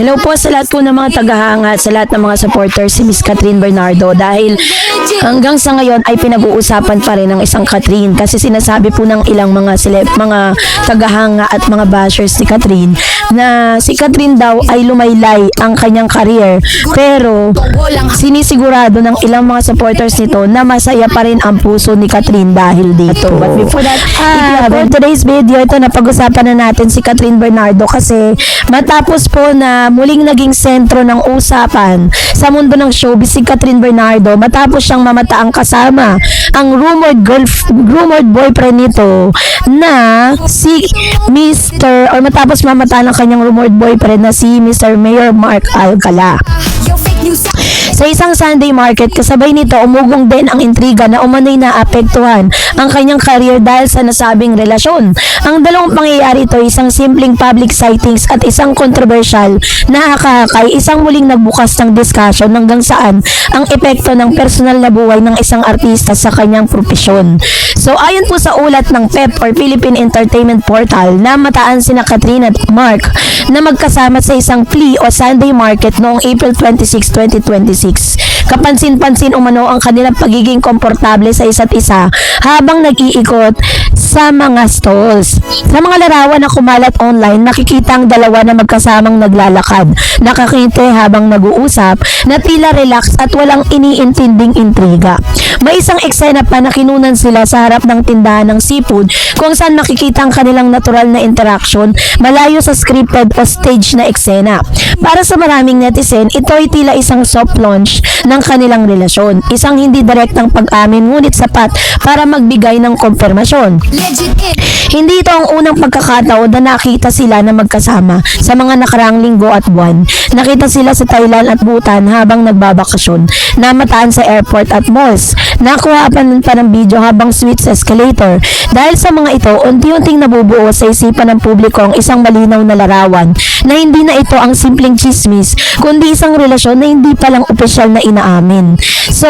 Hello po sa lahat po ng mga tagahanga at sa lahat ng mga supporters si Miss Catherine Bernardo, dahil hanggang sa ngayon ay pinag-uusapan pa rin ng isang Catherine, kasi sinasabi po ng ilang mga tagahanga at mga bashers ni Catherine na si Catherine daw ay lumaylay ang kanyang career, pero sinisigurado ng ilang mga supporters nito na masaya pa rin ang puso ni Catherine dahil dito. But before that, for today's video, ito na pag-usapan na natin si Catherine Bernardo, kasi matapos po na muling naging sentro ng usapan sa mundo ng showbiz si Catherine Bernardo, matapos siyang mamataang kasama ang rumored boyfriend nito na si matapos mamataan ang kanyang rumored boyfriend na si Mr. Mayor Mark Alcala. Sa isang Sunday market, kasabay nito umugong din ang intriga na umano'y naapektuhan ang kanyang career dahil sa nasabing relasyon. Ang dalawang pangyayari ito, isang simpleng public sightings at isang controversial na hakahakay, isang muling nagbukas ng discussion hanggang saan ang epekto ng personal na buhay ng isang artista sa kanyang propesyon. So ayon po sa ulat ng PEP or Philippine Entertainment Portal, na mataan sina Catherine at Mark na magkasama sa isang flea o Sunday market noong April 26, 2026. Kapansin-pansin umano ang kanilang pagiging komportable sa isa't isa habang nag-iikot sa mga stalls. Sa mga larawan na kumalat online, nakikita ang dalawa na magkasamang naglalakad, nakakinte habang nag-uusap, na tila relax at walang iniintinding intriga. May isang eksena pa na kinunan sila sa harap ng tindahan ng seafood kung saan makikita ang kanilang natural na interaction malayo sa scripted o stage na eksena. Para sa maraming netizen, ito ay tila isang soft launch ng kanilang relasyon. Isang hindi direktang pag-amin ngunit sapat para magbigay ng kompirmasyon. Hindi ito ang unang pagkakataon na nakita sila na magkasama sa mga nakaraang linggo at buwan. Nakita sila sa Thailand at Bhutan habang nagbabakasyon, namataan sa airport at malls. Nakuha pa ng video habang sweet sa escalator. Dahil sa mga ito, unti-unting nabubuo sa isipan ng publiko ang isang malinaw na larawan na hindi na ito ang simpleng chismis, kundi isang relasyon na hindi palang opisyal na inaamin. So,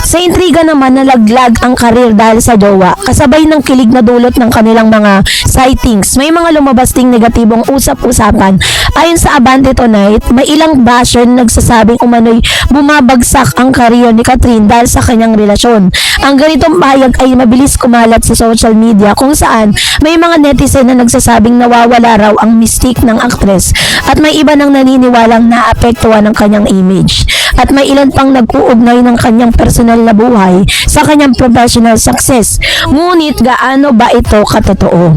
sa intriga naman, nalaglag ang karir dahil sa jowa, kasabay ng kilig na dulot ng kanilang mga sightings. May mga lumabas ding negatibong usap-usapan. Ayon sa Abante Tonight, may ilang basher na nagsasabing umano'y bumabagsak ang career ni Catherine dahil sa kanyang relasyon. Ang ganitong pahayag ay mabilis kumalat sa social media kung saan may mga netizen na nagsasabing nawawala raw ang mystique ng aktres at may iba nang naniniwalang naapektuhan ng kanyang image. At may ilan pang nag-uugnay ng kanyang personal na buhay sa kanyang professional success. Ngunit gaano ba ito katotoo?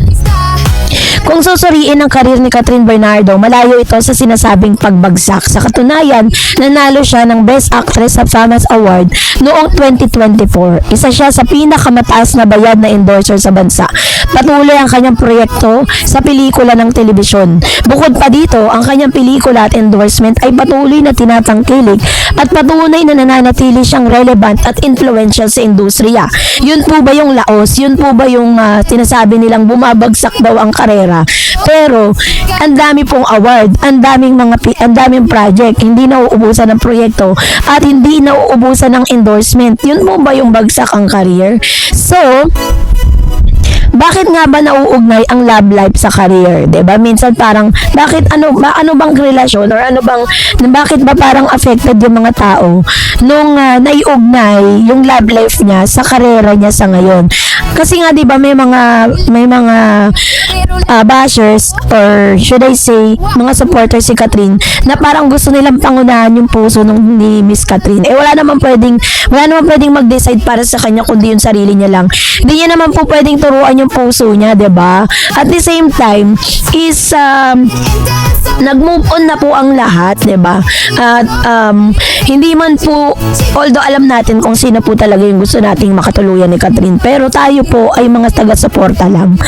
Kung susuriin ang karir ni Catherine Bernardo, malayo ito sa sinasabing pagbagsak. Sa katunayan, nanalo siya ng Best Actress sa FAMAS Award noong 2024. Isa siya sa pinakamataas na bayad na endorser sa bansa. Patuloy ang kanyang proyekto sa pelikula ng telebisyon. Bukod pa dito, ang kanyang pelikula at endorsement ay patuloy na tinatangkilik at patunay na nananatili siyang relevant at influential sa industriya. Yun po ba yung laos? Yun po ba yung sinasabi nilang bumabagsak daw ang karera? Pero ang dami pong award, ang daming project, hindi nauubusan ng proyekto at hindi nauubusan ng endorsement. Yun po ba yung bagsak ang career? So, bakit nga ba nauugnay ang love life sa career? 'Di ba? Minsan parang ano bang relasyon or bakit ba parang affected yung mga tao nung naiugnay yung love life niya sa karera niya sa ngayon? Kasi nga 'di ba may mga bashers or should I say mga supporters si Catherine na parang gusto nilang pangunahan yung puso ni Miss Catherine. Wala naman pwedeng mag-decide para sa kanya kundi yung sarili niya lang. Hindi niya naman po pwedeng turuan yung puso niya, 'di ba? At the same time is nag-move on na po ang lahat, 'di ba? At hindi man po, although alam natin kung sino po talaga yung gusto nating makatuluyan ni Catherine, pero tayo po ay mga taga-suporta lang.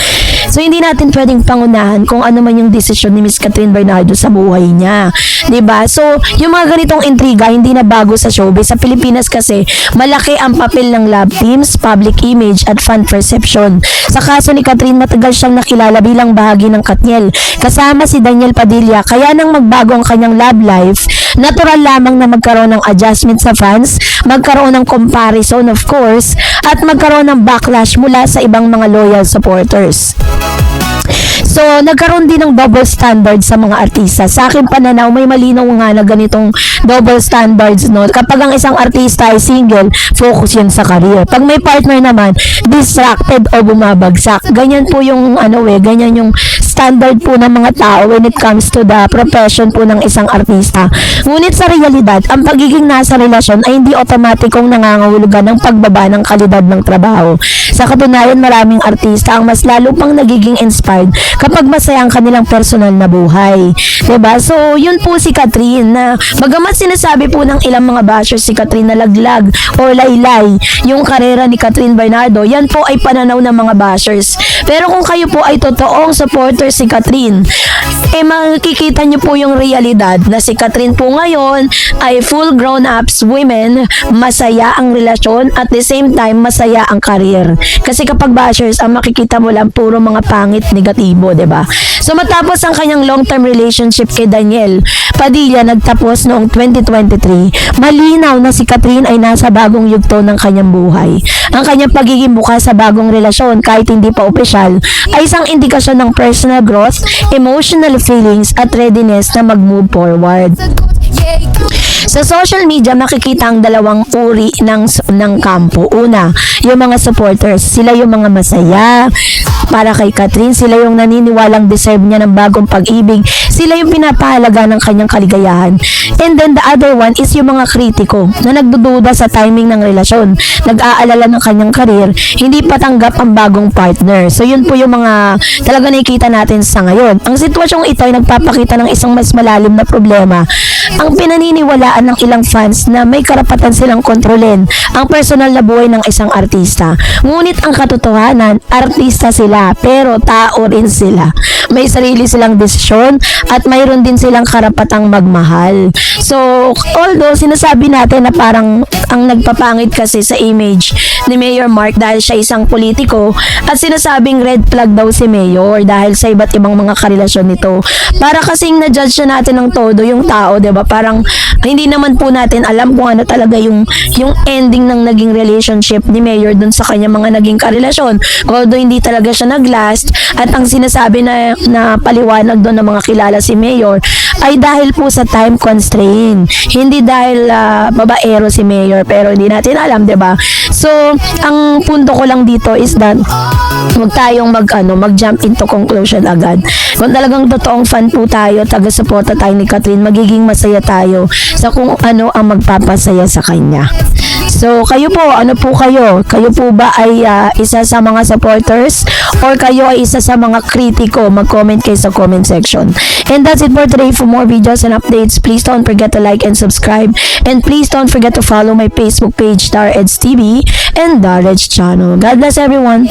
So hindi natin pwedeng pangunahan kung ano man yung desisyon ni Miss Catherine Bernardo sa buhay niya, 'di ba? So yung mga ganitong intriga hindi na bago sa showbiz. Sa Pilipinas kasi malaki ang papel ng love teams, public image at fan perception. Sa kaso ni Catherine, matagal siyang nakilala bilang bahagi ng Katniel kasama si Daniel Padilla, kaya nang magbago ang kanyang love life, natural lamang na magkaroon ng adjustment sa fans, magkaroon ng comparison of course, at magkaroon ng backlash mula sa ibang mga loyal supporters. So, nagkaroon din ng double standard sa mga artista. Sa akin pananaw, may malinaw nga na ganitong double standards, no? Kapag ang isang artista ay single, focus yun sa career. Pag may partner naman, distracted o bumabagsak. Ganyan po yung ganyan yung standard po ng mga tao when it comes to the profession po ng isang artista. Ngunit sa realidad, ang pagiging nasa relasyon ay hindi otomatikong nangangahulugan ng pagbaba ng kalidad ng trabaho. Sa katunayan, maraming artista ang mas lalo pang nagiging inspired kapag masaya ang kanilang personal na buhay. 'Di ba? So, yun po si Catherine na bagamat sinasabi po ng ilang mga bashers si Catherine na laglag o laylay yung karera ni Catherine Bernardo, yan po ay pananaw ng mga bashers. Pero kung kayo po ay totoong supporter si Catherine, makikita nyo po yung realidad na si Catherine po ngayon ay full grown-ups women, masaya ang relasyon at the same time masaya ang career. Kasi kapag bashers, ang makikita mo lang puro mga pangit, negatibo, 'di ba? So matapos ang kanyang long-term relationship kay Daniel Padilla nagtapos noong 2023, malinaw na si Catherine ay nasa bagong yugto ng kanyang buhay. Ang kanyang pagiging bukas sa bagong relasyon kahit hindi pa opisyal ay isang indikasyon ng personal growth, emotional feelings at readiness na mag-move forward. Sa social media, makikita ang dalawang uri ng kampo. Una, yung mga supporters. Sila yung mga masaya para kay Catherine. Sila yung naniniwalang deserve niya ng bagong pag-ibig. Sila yung pinapahalaga ng kanyang kaligayahan. And then the other one is yung mga kritiko na nagdududa sa timing ng relasyon. Nag-aalala ng kanyang karir. Hindi patanggap ang bagong partner. So yun po yung mga talaga nakikita natin sa ngayon. Ang sitwasyong ito ay nagpapakita ng isang mas malalim na problema. Ang pinaniniwalaan ng ilang fans na may karapatan silang kontrolin ang personal na buhay ng isang artista. Ngunit ang katotohanan, artista sila pero tao rin sila. May sarili silang desisyon at mayroon din silang karapatang magmahal. So, although sinasabi natin na parang ang nagpapangit kasi sa image ni Mayor Mark dahil siya isang politiko at sinasabing red flag daw si Mayor dahil sa iba't ibang mga karelasyon nito. Para kasing na-judge na natin ng todo yung tao, 'di ba? Parang hindi naman po natin alam kung ano talaga yung ending ng naging relationship ni Mayor dun sa kanya mga naging karelasyon. Although hindi talaga siya naglast at ang sinasabi na paliwanag doon ng mga kilala si Mayor ay dahil po sa time constraint. Hindi dahil babaero si Mayor pero hindi natin alam, 'di ba? So, ang punto ko lang dito is that huwag tayong mag-jump into conclusion agad. Kung talagang totoong fan po tayo, taga-suporta tayo ni Catherine, magiging masaya tayo sa kung ano ang magpapasaya sa kanya. So, kayo po, ano po kayo? Kayo po ba ay isa sa mga supporters or kayo ay isa sa mga kritiko? Mag-comment kayo sa comment section. And that's it for today. For more videos and updates, please don't forget to like and subscribe. And please don't forget to follow my Facebook page, Star Eds TV and Dareds channel. God bless everyone.